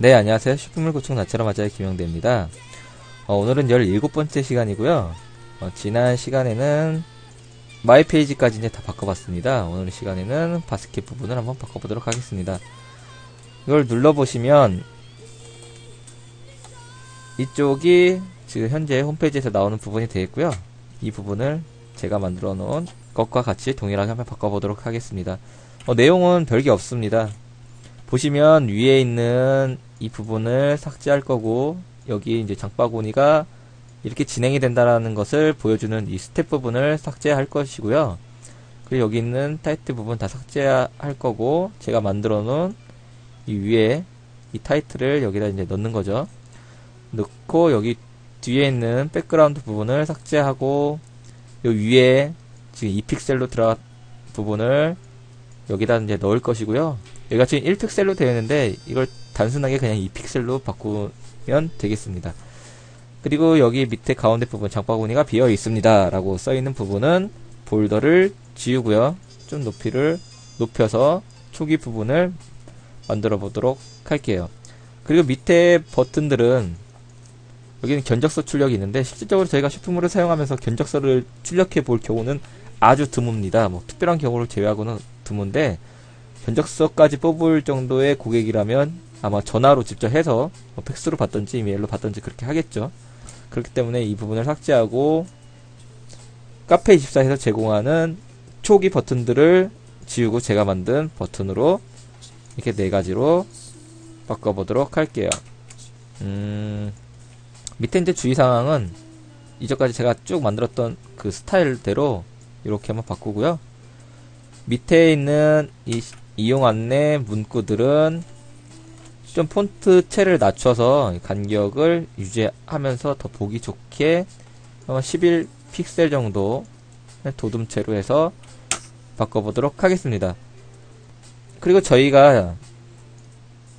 네, 안녕하세요. 쇼핑몰 구축 나처럼 맞아요. 김영대입니다. 오늘은 17번째 시간이고요. 지난 시간에는 마이 페이지까지 이제 다 바꿔봤습니다. 오늘 시간에는 바스켓 부분을 한번 바꿔보도록 하겠습니다. 이걸 눌러보시면 이쪽이 지금 현재 홈페이지에서 나오는 부분이 되겠고요. 이 부분을 제가 만들어 놓은 것과 같이 동일하게 한번 바꿔보도록 하겠습니다. 내용은 별게 없습니다. 보시면 위에 있는 이 부분을 삭제할 거고, 여기 이제 장바구니가 이렇게 진행이 된다라는 것을 보여주는 이 스텝 부분을 삭제할 것이고요. 그리고 여기 있는 타이틀 부분 다 삭제할 거고, 제가 만들어 놓은 이 위에 이 타이틀을 여기다 이제 넣는 거죠. 넣고 여기 뒤에 있는 백그라운드 부분을 삭제하고, 요 위에 지금 2픽셀로 들어간 부분을 여기다 이제 넣을 것이고요. 여기가 지금 1픽셀로 되어 있는데 이걸 단순하게 그냥 2픽셀로 바꾸면 되겠습니다. 그리고 여기 밑에 가운데 부분 장바구니가 비어 있습니다 라고 써 있는 부분은 볼더를 지우고요. 좀 높이를 높여서 초기 부분을 만들어 보도록 할게요. 그리고 밑에 버튼들은 여기는 견적서 출력이 있는데, 실질적으로 저희가 쇼핑몰을 사용하면서 견적서를 출력해 볼 경우는 아주 드뭅니다. 특별한 경우를 제외하고는 드문데, 견적서까지 뽑을 정도의 고객이라면 아마 전화로 직접 해서 팩스로 받던지 이메일로 받던지 그렇게 하겠죠. 그렇기 때문에 이 부분을 삭제하고, 카페24에서 제공하는 초기 버튼들을 지우고 제가 만든 버튼으로 이렇게 4가지로 바꿔보도록 할게요. 밑에 이제 주의사항은 이전까지 제가 쭉 만들었던 그 스타일대로 이렇게 한번 바꾸고요. 밑에 있는 이 이용 안내 문구들은 좀 폰트체를 낮춰서 간격을 유지하면서 더 보기 좋게 11픽셀 정도 도둠체로 해서 바꿔보도록 하겠습니다. 그리고 저희가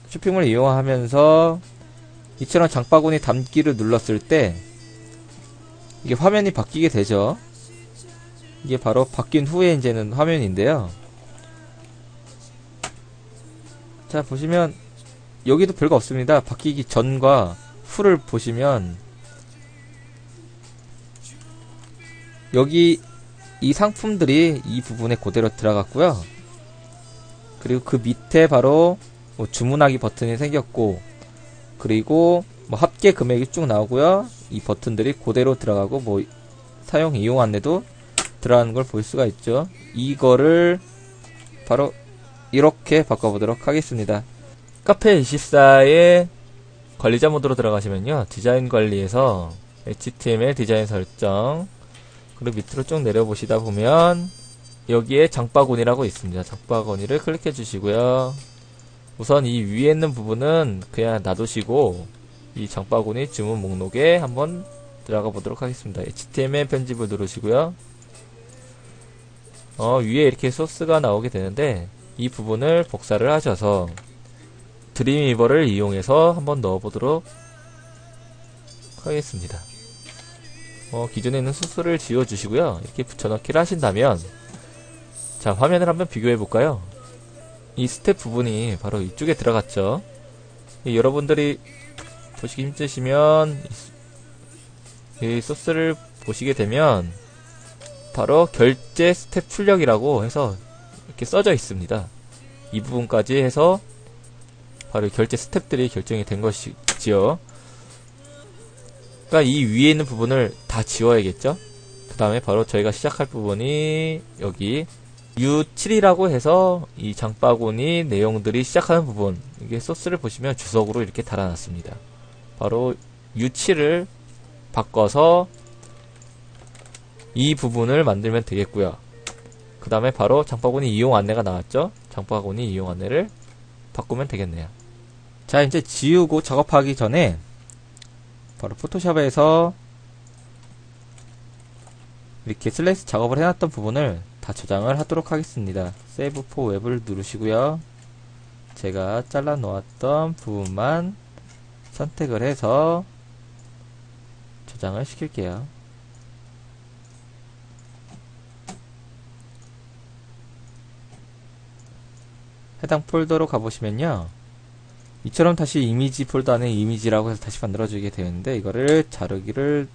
쇼핑몰을 이용하면서 이처럼 장바구니 담기를 눌렀을 때 이게 화면이 바뀌게 되죠. 이게 바로 바뀐 후에 이제는 화면인데요. 자, 보시면 여기도 별거 없습니다. 바뀌기 전과 후를 보시면 여기 이 상품들이 이 부분에 그대로 들어갔고요. 그리고 그 밑에 바로 주문하기 버튼이 생겼고, 그리고 합계 금액이 쭉 나오고요. 이 버튼들이 그대로 들어가고 사용 이용 안내도 들어가는 걸 볼 수가 있죠. 이거를 바로 이렇게 바꿔보도록 하겠습니다. 카페24의 관리자 모드로 들어가시면요, 디자인 관리에서 HTML 디자인 설정, 그리고 밑으로 쭉 내려보시다 보면 여기에 장바구니라고 있습니다. 장바구니를 클릭해 주시고요. 우선 이 위에 있는 부분은 그냥 놔두시고 이 장바구니 주문 목록에 한번 들어가 보도록 하겠습니다. HTML 편집을 누르시고요. 위에 이렇게 소스가 나오게 되는데, 이 부분을 복사를 하셔서 드림위버를 이용해서 한번 넣어보도록 하겠습니다. 기존에 있는 소스를 지워주시고요. 이렇게 붙여넣기를 하신다면, 자, 화면을 한번 비교해 볼까요? 이 스텝 부분이 바로 이쪽에 들어갔죠. 여러분들이 보시기 힘드시면 이 소스를 보시게 되면 바로 결제 스텝 출력이라고 해서 이렇게 써져 있습니다. 이 부분까지 해서 바로 결제 스텝들이 결정이 된 것이지요. 그러니까 이 위에 있는 부분을 다 지워야겠죠. 그 다음에 바로 저희가 시작할 부분이 여기 U7이라고 해서 이 장바구니 내용들이 시작하는 부분, 이게 소스를 보시면 주석으로 이렇게 달아놨습니다. 바로 U7을 바꿔서 이 부분을 만들면 되겠고요. 그 다음에 바로 장바구니 이용 안내가 나왔죠. 장바구니 이용 안내를 바꾸면 되겠네요. 자, 이제 지우고 작업하기 전에 바로 포토샵에서 이렇게 슬래시 작업을 해놨던 부분을 다 저장을 하도록 하겠습니다. 세이브 포 웹을 누르시고요. 제가 잘라 놓았던 부분만 선택을 해서 저장을 시킬게요. 해당 폴더로 가보시면요, 이처럼 다시 이미지 폴더 안에 이미지라고 해서 다시 만들어주게 되는데, 이거를 자르기를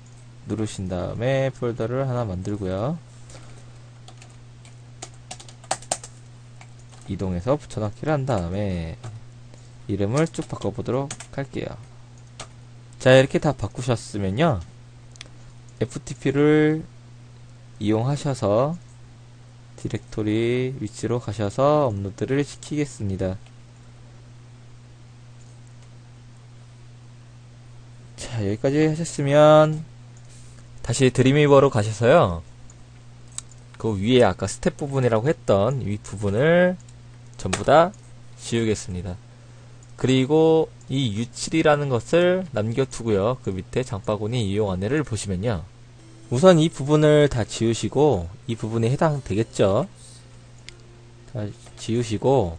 누르신 다음에 폴더를 하나 만들고요. 이동해서 붙여넣기를 한 다음에 이름을 쭉 바꿔보도록 할게요. 자, 이렇게 다 바꾸셨으면요, FTP를 이용하셔서 디렉토리 위치로 가셔서 업로드를 시키겠습니다. 자, 여기까지 하셨으면 다시 드림위버로 가셔서요, 그 위에 아까 스텝 부분이라고 했던 위 부분을 전부 다 지우겠습니다. 그리고 이 U7이라는 것을 남겨두고요, 그 밑에 장바구니 이용 안내를 보시면요, 우선 이 부분을 다 지우시고, 이 부분에 해당되겠죠? 다 지우시고,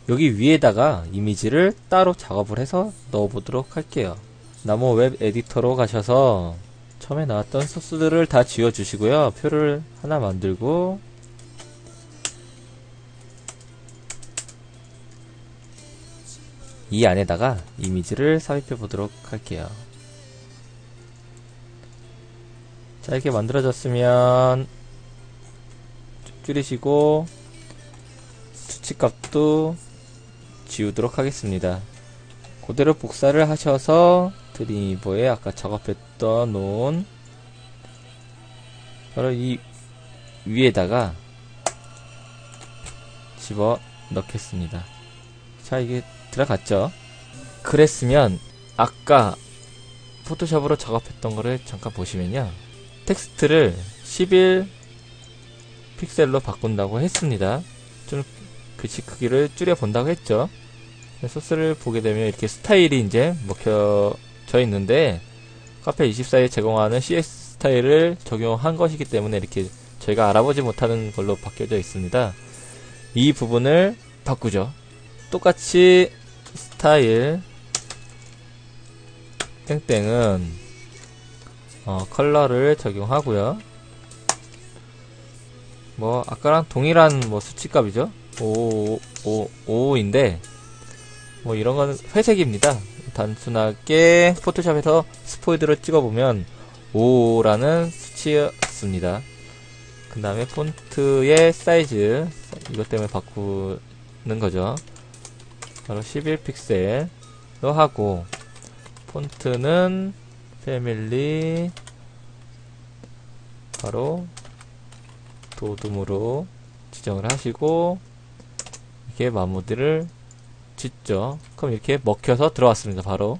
여기 위에다가 이미지를 따로 작업을 해서 넣어보도록 할게요. 나무 웹 에디터로 가셔서 처음에 나왔던 소스들을 다 지워주시고요, 표를 하나 만들고, 이 안에다가 이미지를 삽입해 보도록 할게요. 자, 이렇게 만들어졌으면 쭉 줄이시고 수치값도 지우도록 하겠습니다. 그대로 복사를 하셔서 드림위버에 아까 작업했던 놓은 바로 이 위에다가 집어 넣겠습니다. 자, 이게 들어갔죠? 그랬으면 아까 포토샵으로 작업했던 거를 잠깐 보시면요, 텍스트를 11 픽셀로 바꾼다고 했습니다. 좀 글씨 크기를 줄여 본다고 했죠. 소스를 보게 되면 이렇게 스타일이 이제 먹혀져 있는데, 카페24에 제공하는 CS 스타일을 적용한 것이기 때문에 이렇게 저희가 알아보지 못하는 걸로 바뀌어져 있습니다. 이 부분을 바꾸죠. 똑같이 스타일 땡땡은 컬러를 적용하고요. 뭐 아까랑 동일한 뭐 수치값이죠. 5인데 뭐 이런 건 회색입니다. 단순하게 포토샵에서 스포이드로 찍어보면 5라는 수치였습니다. 그 다음에 폰트의 사이즈, 이것 때문에 바꾸는 거죠. 바로 11픽셀로 하고, 폰트는 패밀리 바로 도둠으로 지정을 하시고, 이렇게 마무리를 짓죠. 그럼 이렇게 먹혀서 들어왔습니다. 바로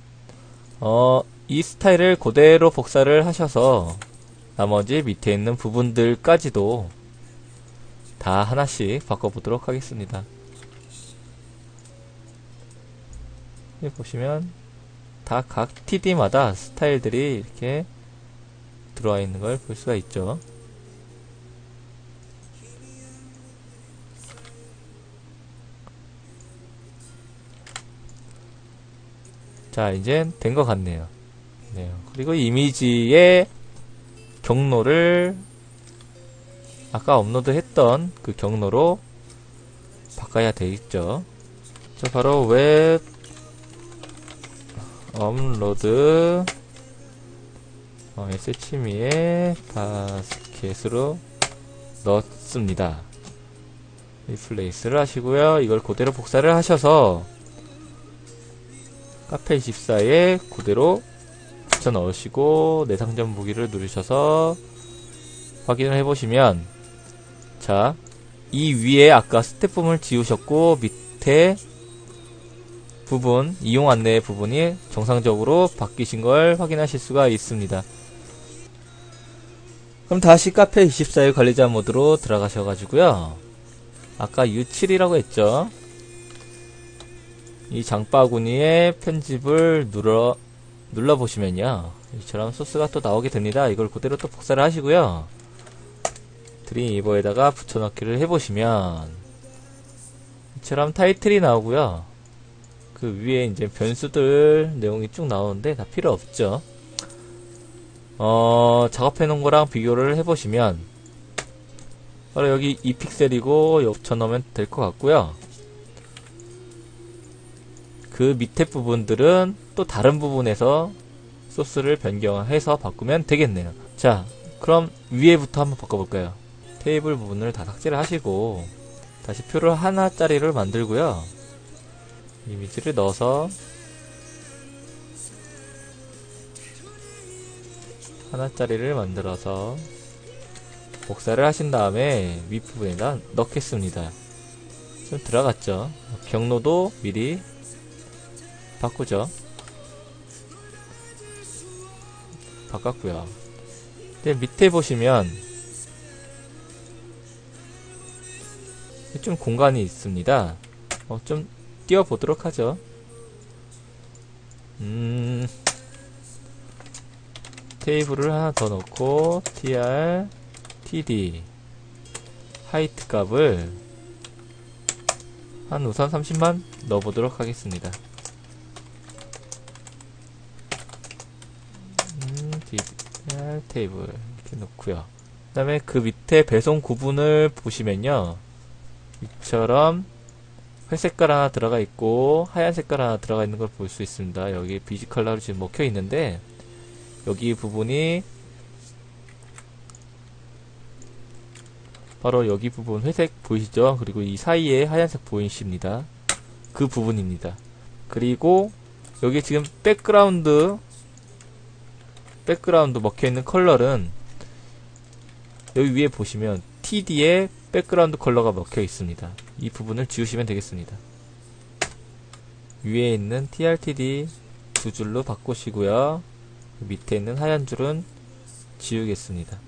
이 스타일을 그대로 복사를 하셔서 나머지 밑에 있는 부분들까지도 다 하나씩 바꿔보도록 하겠습니다. 여기 보시면 다 각 TD마다 스타일들이 이렇게 들어와 있는 걸 볼 수가 있죠. 자, 이제 된 것 같네요. 네. 그리고 이미지의 경로를 아까 업로드했던 그 경로로 바꿔야 되겠죠. 자, 바로 웹 업로드 SHM의 바스켓으로 넣습니다. 리플레이스를 하시고요. 이걸 그대로 복사를 하셔서 카페24에 그대로 붙여 넣으시고 내상점 보기를 누르셔서 확인을 해보시면, 자, 이 위에 아까 스텝 부분을 지우셨고 밑에 부분, 이용 안내 부분이 정상적으로 바뀌신 걸 확인하실 수가 있습니다. 그럼 다시 카페24의 관리자 모드로 들어가셔가지고요, 아까 U7이라고 했죠. 이 장바구니에 편집을 눌러보시면요, 이처럼 소스가 또 나오게 됩니다. 이걸 그대로 또 복사를 하시고요, 드림위버에다가 붙여넣기를 해보시면 이처럼 타이틀이 나오고요, 그 위에 이제 변수들 내용이 쭉 나오는데 다 필요 없죠. 작업해 놓은 거랑 비교를 해보시면 바로 여기 2픽셀이고 붙여넣으면 될 것 같고요. 그 밑에 부분들은 또 다른 부분에서 소스를 변경해서 바꾸면 되겠네요. 자, 그럼 위에부터 한번 바꿔볼까요? 테이블 부분을 다 삭제를 하시고 다시 표를 하나짜리를 만들고요. 이미지를 넣어서 하나짜리를 만들어서 복사를 하신 다음에 윗부분에다 넣겠습니다. 좀 들어갔죠? 경로도 미리 바꾸죠. 바꿨고요. 근데 밑에 보시면 좀 공간이 있습니다. 좀 띄워보도록 하죠. 테이블을 하나 더 넣고 tr, td 하이트 값을 한 우선 30만 넣어보도록 하겠습니다. tr 테이블 이렇게 놓고요. 그 다음에 그 밑에 배송 구분을 보시면요, 이처럼 회색깔 하나 들어가 있고 하얀 색깔 하나 들어가 있는 걸 볼 수 있습니다. 여기 비지 컬러로 지금 먹혀 있는데, 여기 부분이 바로 여기 부분 회색 보이시죠? 그리고 이 사이에 하얀색 보이십니다. 그 부분입니다. 그리고 여기 지금 백그라운드 먹혀있는 컬러는 여기 위에 보시면 TD에 백그라운드 컬러가 먹혀 있습니다. 이 부분을 지우시면 되겠습니다. 위에 있는 TRTD 두 줄로 바꾸시고요. 밑에 있는 하얀 줄은 지우겠습니다.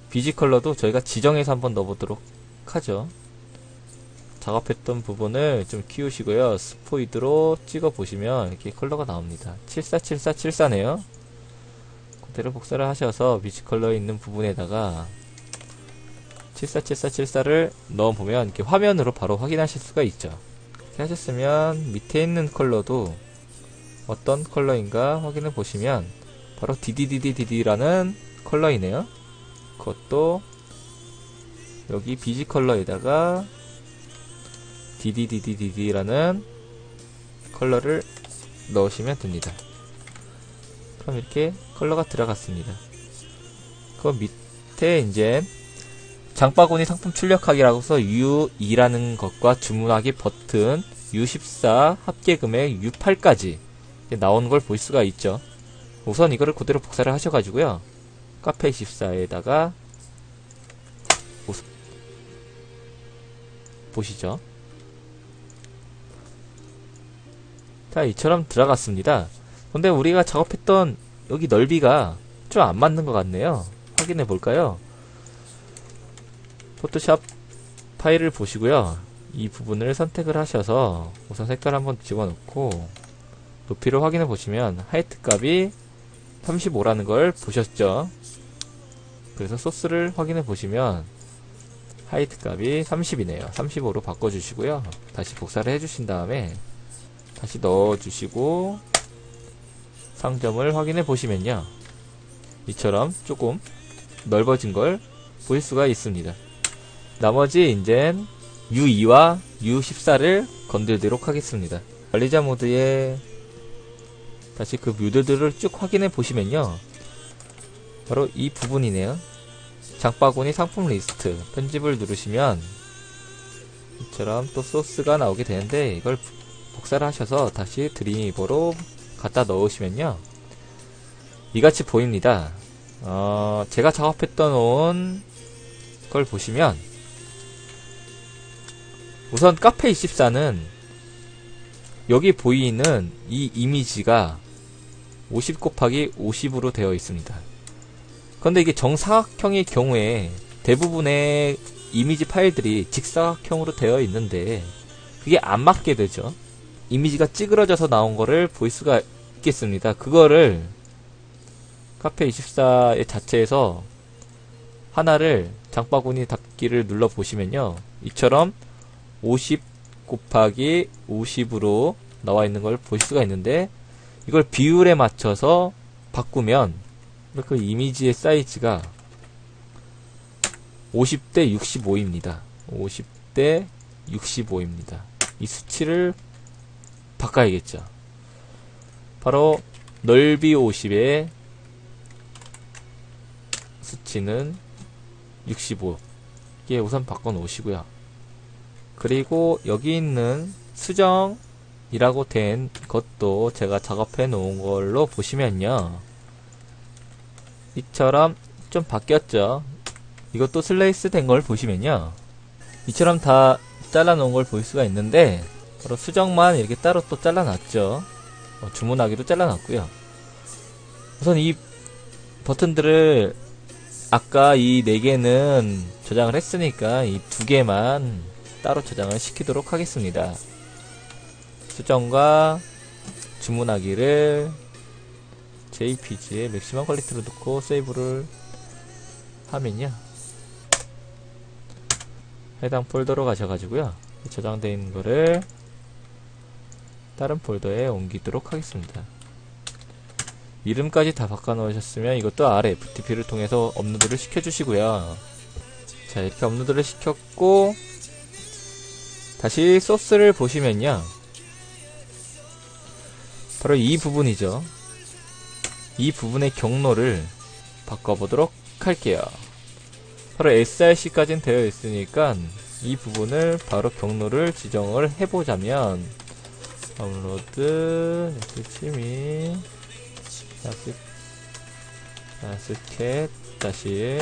비지 컬러도 저희가 지정해서 한번 넣어보도록 하죠. 작업했던 부분을 좀 키우시고요. 스포이드로 찍어 보시면 이렇게 컬러가 나옵니다. 747474네요. 그대로 복사를 하셔서 비지 컬러에 있는 부분에다가 747474를 넣어보면 이렇게 화면으로 바로 확인하실 수가 있죠. 이렇게 하셨으면 밑에 있는 컬러도 어떤 컬러인가 확인해 보시면 바로 DDDDD라는 컬러이네요. 그것도 여기 비지 컬러에다가 DDDDD라는 컬러를 넣으시면 됩니다. 그럼 이렇게 컬러가 들어갔습니다. 그 밑에 이제 장바구니 상품 출력하기라고 서 U2라는 것과 주문하기 버튼 U14 합계금액 U8까지 나오는 걸 볼 수가 있죠. 우선 이거를 그대로 복사를 하셔가지고요. 카페24에다가 보시죠. 자, 이처럼 들어갔습니다. 근데 우리가 작업했던 여기 넓이가 좀 안 맞는 것 같네요. 확인해 볼까요? 포토샵 파일을 보시고요. 이 부분을 선택을 하셔서 우선 색깔 한번 집어넣고 높이를 확인해 보시면 하이트 값이 35라는 걸 보셨죠? 그래서 소스를 확인해 보시면 하이트 값이 30이네요. 35로 바꿔주시고요. 다시 복사를 해주신 다음에 다시 넣어주시고 상점을 확인해 보시면요, 이처럼 조금 넓어진 걸 볼 수가 있습니다. 나머지 이제 U2와 U14를 건들도록 하겠습니다. 관리자 모드에 다시 그 뮤드들을 쭉 확인해 보시면요, 바로 이 부분이네요. 장바구니 상품 리스트 편집을 누르시면 이처럼 또 소스가 나오게 되는데, 이걸 복사를 하셔서 다시 드림이버로 갖다 넣으시면요, 이같이 보입니다. 제가 작업했던 온 걸 보시면 우선 카페24는 여기 보이는 이 이미지가 50 곱하기 50으로 되어 있습니다. 그런데 이게 정사각형의 경우에 대부분의 이미지 파일들이 직사각형으로 되어 있는데 그게 안 맞게 되죠. 이미지가 찌그러져서 나온 거를 볼 수가 있겠습니다. 그거를 카페24의 자체에서 하나를 장바구니 닫기를 눌러 보시면요, 이처럼 50 곱하기 50으로 나와 있는 걸 볼 수가 있는데, 이걸 비율에 맞춰서 바꾸면 그 이미지의 사이즈가 50대 65입니다. 50대 65입니다. 이 수치를 바꿔야겠죠. 바로 넓이 50에 수치는 65. 이게 우선 바꿔 놓으시고요. 그리고 여기 있는 수정이라고 된 것도 제가 작업해 놓은 걸로 보시면요. 이처럼 좀 바뀌었죠. 이것도 슬레이스 된 걸 보시면요. 이처럼 다 잘라 놓은 걸 볼 수가 있는데, 바로 수정만 이렇게 따로 또 잘라놨죠. 주문하기도 잘라놨고요. 우선 이 버튼들을 아까 이 4개는 저장을 했으니까 이 2개만 따로 저장을 시키도록 하겠습니다. 수정과 주문하기를 JPG에 맥시멈 퀄리티로 놓고 세이브를 하면요. 해당 폴더로 가셔가지고요. 저장되어 있는 거를 다른 폴더에 옮기도록 하겠습니다. 이름까지 다 바꿔 놓으셨으면 이것도 아래 FTP를 통해서 업로드를 시켜주시고요. 자, 이렇게 업로드를 시켰고, 다시 소스를 보시면요. 바로 이 부분이죠. 이 부분의 경로를 바꿔보도록 할게요. 바로 src까지는 되어 있으니까 이 부분을 바로 경로를 지정을 해보자면 업로드 s침이 바스켓 다시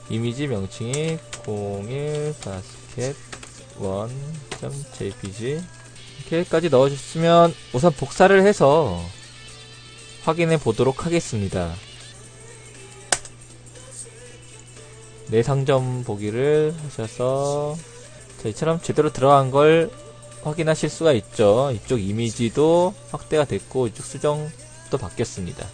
이미지 명칭이 01 바스켓 1.jpg 이렇게까지 넣어주시면 우선 복사를 해서 확인해 보도록 하겠습니다. 내 상점 보기를 하셔서 자, 이처럼 제대로 들어간 걸 확인하실 수가 있죠. 이쪽 이미지도 확대가 됐고 이쪽 수정도 바뀌었습니다.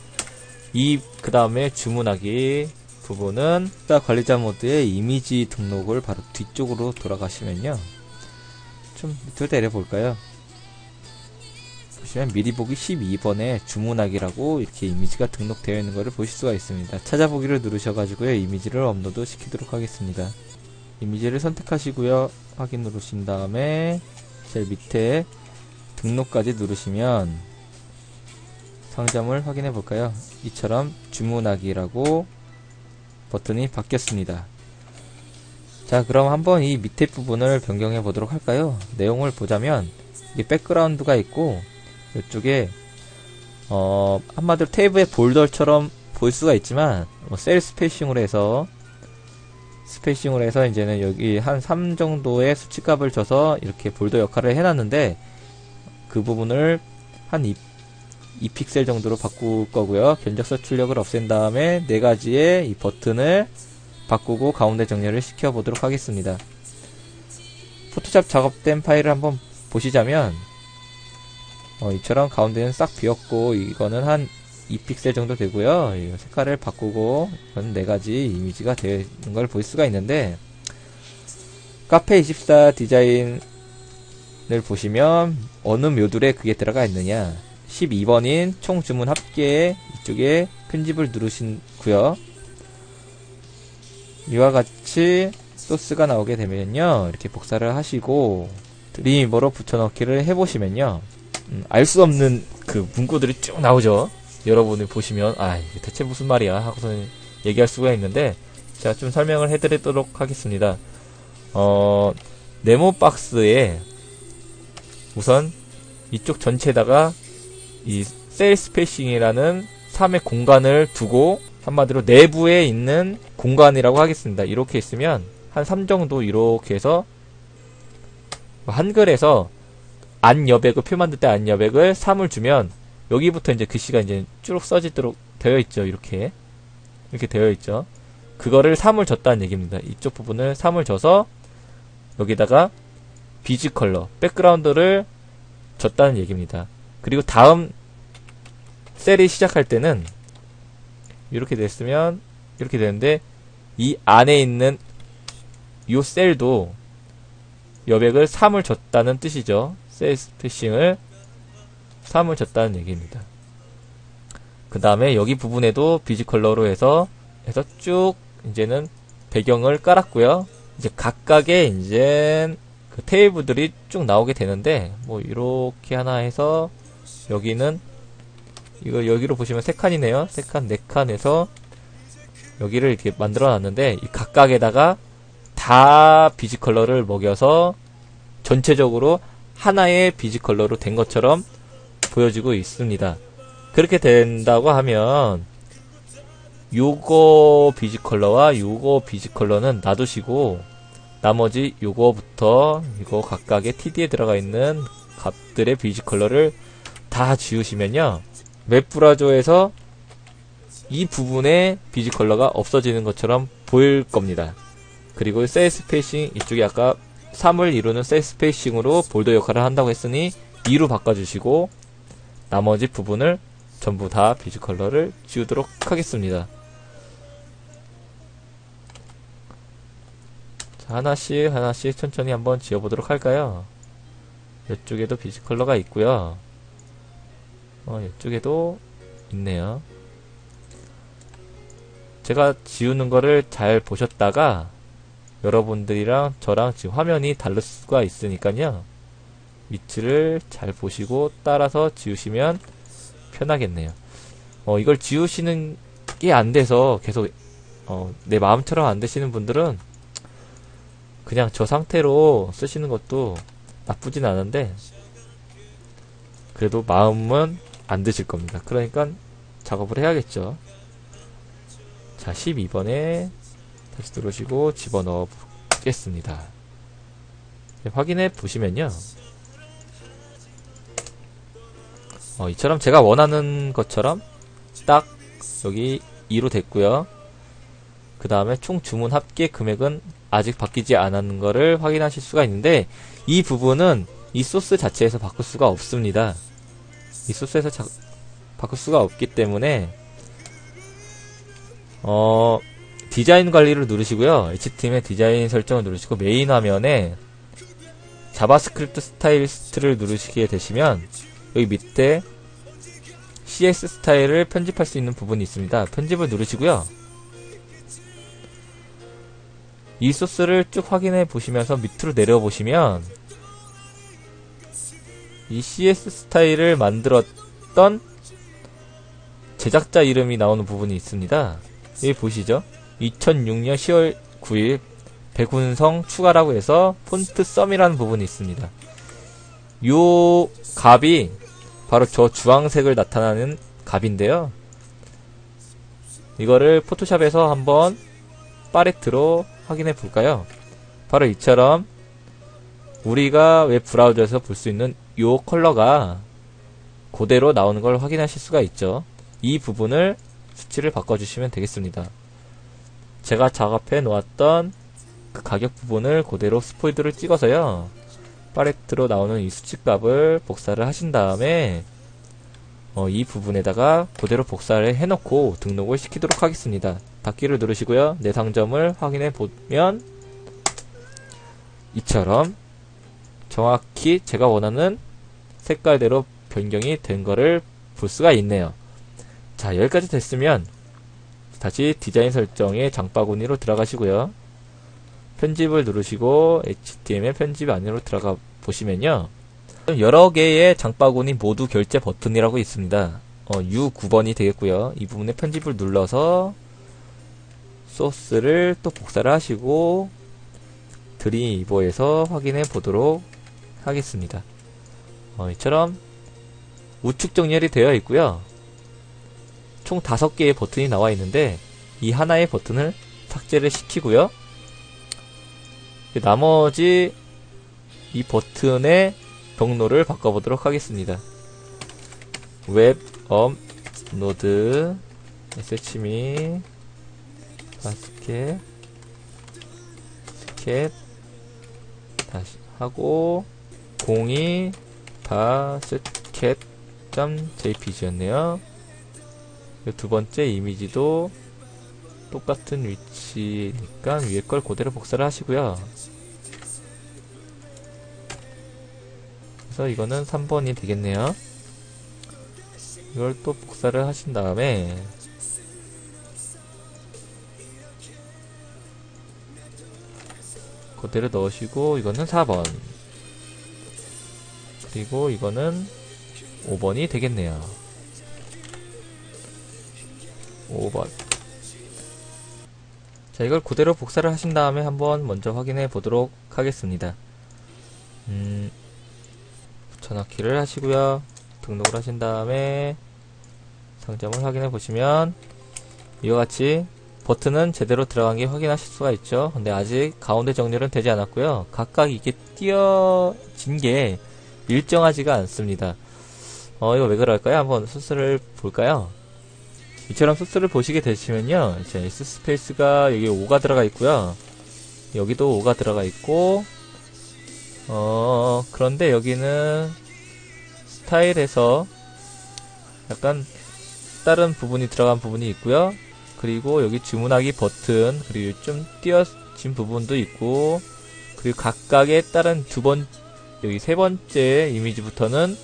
그 다음에 주문하기 부분은 관리자 모드의 이미지 등록을 바로 뒤쪽으로 돌아가시면요. 좀 밑으로 내려볼까요? 보시면 미리 보기 12번에 주문하기라고 이렇게 이미지가 등록되어 있는 것을 보실 수가 있습니다. 찾아보기를 누르셔가지고요. 이미지를 업로드 시키도록 하겠습니다. 이미지를 선택하시고요. 확인 누르신 다음에 제일 밑에 등록까지 누르시면 상점을 확인해 볼까요? 이처럼 주문하기라고 버튼이 바뀌었습니다. 자, 그럼 한번 이 밑에 부분을 변경해 보도록 할까요? 내용을 보자면 이게 백그라운드가 있고 이쪽에 한마디로 탭의 볼더처럼 볼 수가 있지만 셀 스페이싱으로 해서 이제는 여기 한 3 정도의 수치값을 줘서 이렇게 볼더 역할을 해놨는데 그 부분을 한 2픽셀 정도로 바꿀 거고요. 견적서 출력을 없앤 다음에 4가지의 이 버튼을 바꾸고 가운데 정렬을 시켜 보도록 하겠습니다. 포토샵 작업된 파일을 한번 보시자면 이처럼 가운데는 싹 비었고 이거는 한 2픽셀 정도 되고요. 이 색깔을 바꾸고 이건 4가지 이미지가 되어 있는 걸 볼 수가 있는데 카페24 디자인을 보시면 어느 묘들에 그게 들어가 있느냐 12번인 총 주문 합계 이쪽에 편집을 누르시고요. 이와 같이 소스가 나오게 되면요. 이렇게 복사를 하시고 드림이버로 붙여넣기를 해보시면요. 알 수 없는 그 문구들이 쭉 나오죠. 여러분이 보시면 이게 대체 무슨 말이야 하고서 얘기할 수가 있는데 제가 좀 설명을 해드리도록 하겠습니다. 네모 박스에 우선 이쪽 전체에다가 이 셀 스페이싱이라는 3의 공간을 두고 한마디로 내부에 있는 공간이라고 하겠습니다. 이렇게 있으면 한 3 정도 이렇게 해서 한글에서 안 여백을 표 만들 때 안 여백을 3을 주면 여기부터 이제 글씨가 이제 쭉 써지도록 되어 있죠. 이렇게 되어 있죠. 그거를 3을 줬다는 얘기입니다. 이쪽 부분을 3을 줘서 여기다가 비즈 컬러 백그라운드를 줬다는 얘기입니다. 그리고 다음 셀이 시작할 때는 이렇게 됐으면 이렇게 되는데 이 안에 있는 이 셀도 여백을 3을 줬다는 뜻이죠. 셀 스페이싱을 3을 줬다는 얘기입니다. 그 다음에 여기 부분에도 비즈 컬러로 해서 쭉 이제는 배경을 깔았고요. 이제 각각의 이제 그 테이블들이 쭉 나오게 되는데, 뭐 이렇게 하나 해서 여기는 이거 여기로 보시면 3칸이네요. 3칸, 4칸에서 여기를 이렇게 만들어 놨는데, 이 각각에다가 다 비지 컬러를 먹여서 전체적으로 하나의 비지 컬러로 된 것처럼 보여지고 있습니다. 그렇게 된다고 하면 요거 비지 컬러와 요거 비지 컬러는 놔두시고 나머지 요거부터 이거 각각의 TD에 들어가 있는 값들의 비지 컬러를 다 지우시면요, 웹 브라우저에서 이 부분의 비지 컬러가 없어지는 것처럼 보일 겁니다. 그리고 셀 스페이싱, 이쪽에 아까 3을 이루는 셀 스페이싱으로 볼더 역할을 한다고 했으니 2로 바꿔주시고 나머지 부분을 전부 다 비지 컬러를 지우도록 하겠습니다. 자, 하나씩 천천히 한번 지워보도록 할까요? 이쪽에도 비지 컬러가 있고요. 이쪽에도 있네요. 제가 지우는 거를 잘 보셨다가 여러분들이랑 저랑 지금 화면이 다를 수가 있으니까요, 위치를 잘 보시고 따라서 지우시면 편하겠네요. 이걸 지우시는 게 안 돼서 계속 내 마음처럼 안 되시는 분들은 그냥 저 상태로 쓰시는 것도 나쁘진 않은데, 그래도 마음은 안 드실 겁니다. 그러니까 작업을 해야겠죠. 자, 12번에 다시 누르시고 집어넣어 보겠습니다. 확인해 보시면요, 이처럼 제가 원하는 것처럼 딱 여기 2로 됐고요. 그 다음에 총 주문 합계 금액은 아직 바뀌지 않았는 거를 확인하실 수가 있는데, 이 부분은 이 소스 자체에서 바꿀 수가 없습니다. 이 소스에서 바꿀 수가 없기 때문에 디자인 관리를 누르시고요, HTML 디자인 설정을 누르시고 메인 화면에 자바스크립트 스타일리스트를 누르시게 되시면 여기 밑에 CS 스타일을 편집할 수 있는 부분이 있습니다. 편집을 누르시고요, 이 소스를 쭉 확인해 보시면서 밑으로 내려 보시면 이 CS 스타일을 만들었던 제작자 이름이 나오는 부분이 있습니다. 여기 보시죠. 2006년 10월 9일 백운성 추가라고 해서 폰트 썸이라는 부분이 있습니다. 요 값이 바로 저 주황색을 나타나는 값인데요, 이거를 포토샵에서 한번 팔레트로 확인해 볼까요? 바로 이처럼 우리가 웹 브라우저에서 볼 수 있는 요 컬러가 그대로 나오는 걸 확인하실 수가 있죠. 이 부분을 수치를 바꿔주시면 되겠습니다. 제가 작업해 놓았던 그 가격 부분을 그대로 스포이드를 찍어서요, 팔레트로 나오는 이 수치값을 복사를 하신 다음에 이 부분에다가 그대로 복사를 해놓고 등록을 시키도록 하겠습니다. 닫기를 누르시고요, 내 상점을 확인해 보면 이처럼 정확히 제가 원하는 색깔대로 변경이 된 거를 볼 수가 있네요. 자, 여기까지 됐으면 다시 디자인 설정에 장바구니로 들어가시고요, 편집을 누르시고 HTML 편집 안으로 들어가 보시면요, 여러 개의 장바구니 모두 결제 버튼이라고 있습니다. U9번이 되겠고요. 이 부분에 편집을 눌러서 소스를 또 복사를 하시고 드림이버에서 확인해 보도록 하겠습니다. 이처럼 우측 정렬이 되어 있고요, 총 5개의 버튼이 나와 있는데 이 하나의 버튼을 삭제를 시키고요, 나머지 이 버튼의 경로를 바꿔보도록 하겠습니다. 웹 업로드 SHME 바스켓 스켓 다시 하고 02 바스켓.jpg였네요. 두 번째 이미지도 똑같은 위치니까 위에 걸 그대로 복사를 하시고요. 그래서 이거는 3번이 되겠네요. 이걸 또 복사를 하신 다음에 그대로 넣으시고, 이거는 4번. 그리고 이거는 5번이 되겠네요. 5번. 자, 이걸 그대로 복사를 하신 다음에 한번 먼저 확인해 보도록 하겠습니다. 붙여넣기를 하시고요. 등록을 하신 다음에 상점을 확인해 보시면 이와 같이 버튼은 제대로 들어간 게 확인하실 수가 있죠. 근데 아직 가운데 정렬은 되지 않았고요. 각각 이게 띄어진 게 일정하지가 않습니다. 이거 왜 그럴까요? 한번 소스를 볼까요? 이처럼 소스를 보시게 되시면요. 이제 S 스페이스가 여기 5가 들어가 있고요. 여기도 5가 들어가 있고, 그런데 여기는 스타일에서 약간 다른 부분이 들어간 부분이 있고요. 그리고 여기 주문하기 버튼, 그리고 좀 띄어진 부분도 있고, 그리고 각각의 다른 여기 세 번째 이미지부터는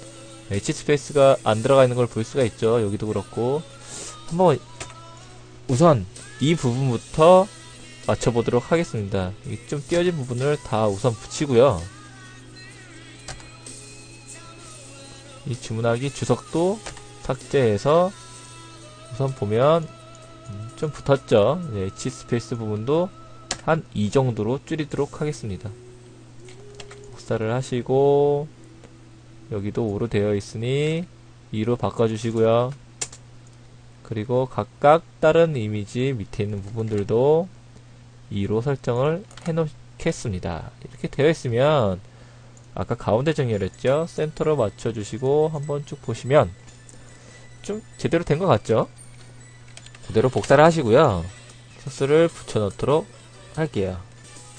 H 스페이스가 안 들어가 있는 걸 볼 수가 있죠. 여기도 그렇고. 한번 우선 이 부분부터 맞춰보도록 하겠습니다. 이 좀 띄어진 부분을 다 우선 붙이고요. 이 주문하기 주석도 삭제해서 우선 보면 좀 붙었죠. H 스페이스 부분도 한 이 정도로 줄이도록 하겠습니다. 복사를 하시고 여기도 5로 되어 있으니 2로 바꿔주시고요. 그리고 각각 다른 이미지 밑에 있는 부분들도 2로 설정을 해 놓겠습니다. 이렇게 되어 있으면 아까 가운데 정렬했죠? 센터로 맞춰주시고 한번 쭉 보시면 좀 제대로 된 것 같죠? 그대로 복사를 하시고요. 소스를 붙여 넣도록 할게요.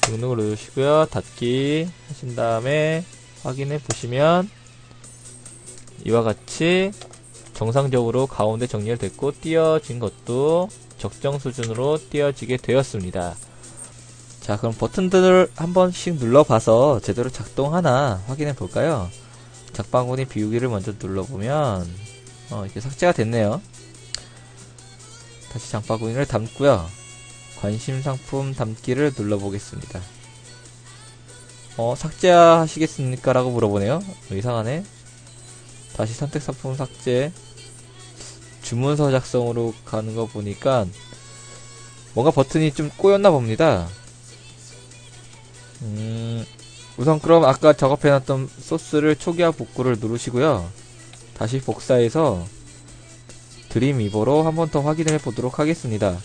등록을 누르시고요. 닫기 하신 다음에 확인해 보시면 이와 같이 정상적으로 가운데 정렬됐고 띄어진 것도 적정 수준으로 띄어지게 되었습니다. 자, 그럼 버튼들을 한 번씩 눌러봐서 제대로 작동하나 확인해 볼까요? 작방구니 비우기를 먼저 눌러보면 이렇게 삭제가 됐네요. 다시 장바구니를 담고요. 관심 상품 담기를 눌러보겠습니다. 삭제하시겠습니까? 라고 물어보네요. 이상하네. 다시 선택 상품 삭제. 주문서 작성으로 가는 거 보니까 뭔가 버튼이 좀 꼬였나 봅니다. 우선 그럼 아까 작업해놨던 소스를 초기화 복구를 누르시고요. 다시 복사해서 드림위버로 한 번 더 확인해 보도록 하겠습니다.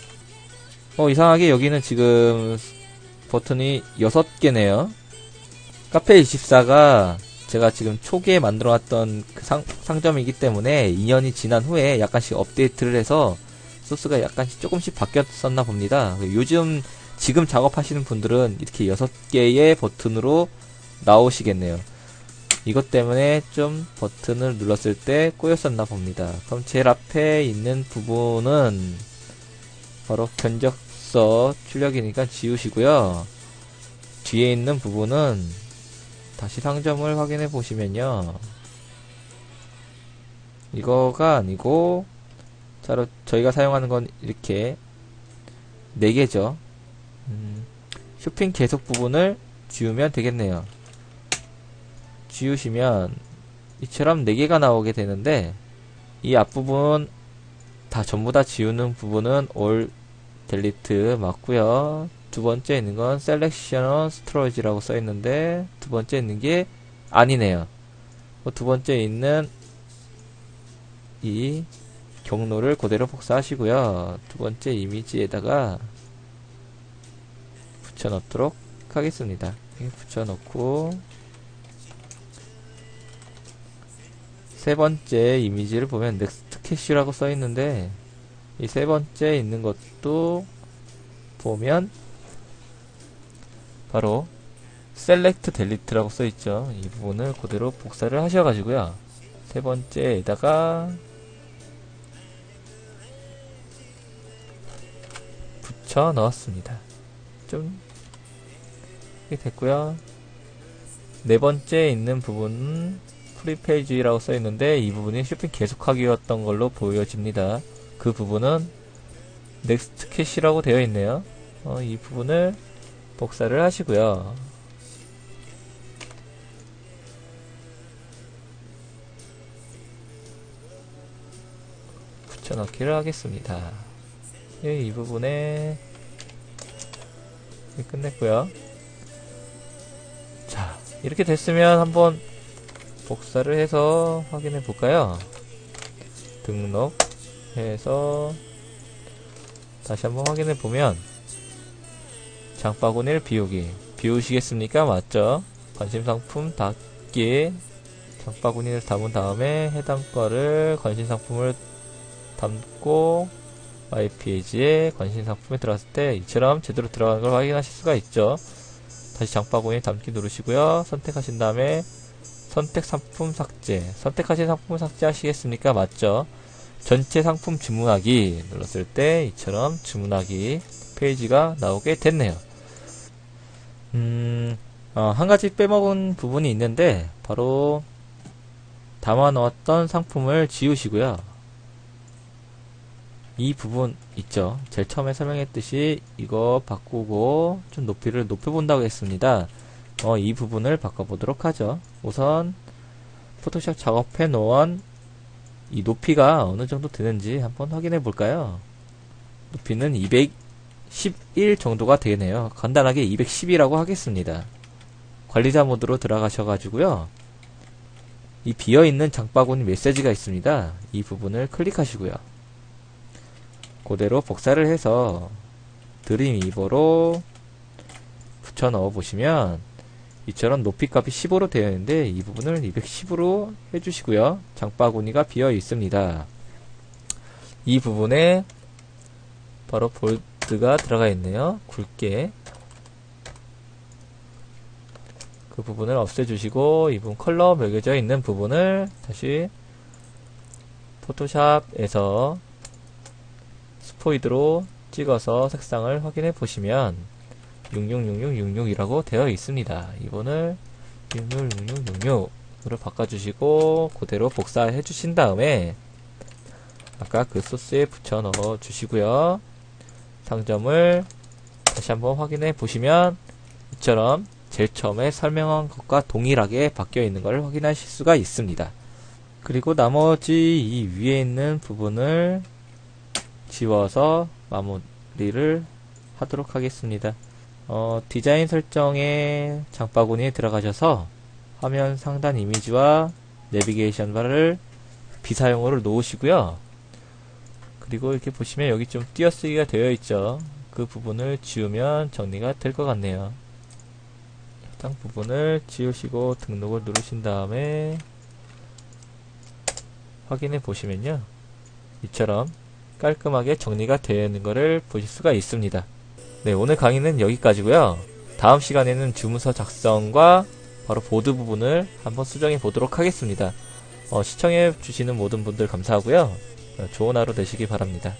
이상하게 여기는 지금 버튼이 6개네요. 카페24가 제가 지금 초기에 만들어놨던 그 상점이기 때문에 2년이 지난 후에 약간씩 업데이트를 해서 소스가 약간씩 조금씩 바뀌었었나 봅니다. 요즘 지금 작업하시는 분들은 이렇게 6개의 버튼으로 나오시겠네요. 이것 때문에 좀 버튼을 눌렀을 때 꼬였었나 봅니다. 그럼 제일 앞에 있는 부분은 바로 견적서 출력이니까 지우시고요. 뒤에 있는 부분은 다시 상점을 확인해 보시면요. 이거가 아니고 저희가 사용하는 건 이렇게 4개죠. 쇼핑 계속 부분을 지우면 되겠네요. 지우시면 이처럼 4개가 나오게 되는데 이 앞부분 전부 다 지우는 부분은 all delete 맞고요. 두 번째 있는 건 selection storage라고 써 있는데 두 번째 있는 게 아니네요. 두 번째 있는 이 경로를 그대로 복사하시고요. 두 번째 이미지에다가 붙여 넣도록 하겠습니다. 붙여 넣고 세 번째 이미지를 보면 next cache라고 써 있는데 이 세 번째 있는 것도 보면 바로 select delete라고 써 있죠. 이 부분을 그대로 복사를 하셔가지고요. 세 번째에다가 붙여 넣었습니다. 좀 이렇게 됐고요. 네 번째 있는 부분은 프리페이지라고 써 있는데 이 부분이 쇼핑 계속하기였던 걸로 보여집니다. 그 부분은 next cache라고 되어 있네요. 이 부분을 복사를 하시고요. 붙여넣기를 하겠습니다. 이 부분에 끝냈고요. 자, 이렇게 됐으면 한번 복사를 해서 확인해 볼까요? 등록해서 다시 한번 확인해 보면 장바구니를 비우시겠습니까? 맞죠? 관심상품 닫기. 장바구니를 담은 다음에 해당 거를 관심상품을 담고 마이페이지에 관심상품에 들어갔을 때 이처럼 제대로 들어가는 걸 확인하실 수가 있죠. 다시 장바구니 담기 누르시고요. 선택하신 다음에 선택 상품 삭제. 선택하신 상품 삭제 하시겠습니까? 맞죠? 전체 상품 주문하기 눌렀을 때 이처럼 주문하기 페이지가 나오게 됐네요. 한 가지 빼먹은 부분이 있는데 바로 담아 넣었던 상품을 지우시고요. 이 부분 있죠. 제일 처음에 설명했듯이 이거 바꾸고 좀 높이를 높여본다고 했습니다. 이 부분을 바꿔보도록 하죠. 우선 포토샵 작업해 놓은 이 높이가 어느 정도 되는지 한번 확인해 볼까요? 높이는 211 정도가 되네요. 간단하게 210이라고 하겠습니다. 관리자 모드로 들어가셔가지고요. 이 비어있는 장바구니 메시지가 있습니다. 이 부분을 클릭하시고요. 그대로 복사를 해서 드림위버로 붙여 넣어 보시면 이처럼 높이 값이 15로 되어 있는데 이 부분을 210으로 해주시고요. 장바구니가 비어 있습니다. 이 부분에 바로 볼드가 들어가 있네요. 굵게 그 부분을 없애주시고 이 부분 컬러 매겨져 있는 부분을 다시 포토샵에서 스포이드로 찍어서 색상을 확인해 보시면 666666이라고 되어 있습니다. 이번을 666666으로 바꿔주시고 그대로 복사해 주신 다음에 아까 그 소스에 붙여 넣어 주시고요. 상점을 다시 한번 확인해 보시면 이처럼 제일 처음에 설명한 것과 동일하게 바뀌어 있는 것을 확인하실 수가 있습니다. 그리고 나머지 이 위에 있는 부분을 지워서 마무리를 하도록 하겠습니다. 디자인 설정에 장바구니에 들어가셔서 화면 상단 이미지와 내비게이션 바를 비사용으로 놓으시고요. 그리고 이렇게 보시면 여기 좀 띄어쓰기가 되어 있죠. 그 부분을 지우면 정리가 될 것 같네요. 해당 부분을 지우시고 등록을 누르신 다음에 확인해 보시면요. 이처럼 깔끔하게 정리가 되어 있는 것을 보실 수가 있습니다. 네, 오늘 강의는 여기까지고요. 다음 시간에는 주문서 작성과 바로 보드 부분을 한번 수정해 보도록 하겠습니다. 시청해 주시는 모든 분들 감사하고요. 좋은 하루 되시기 바랍니다.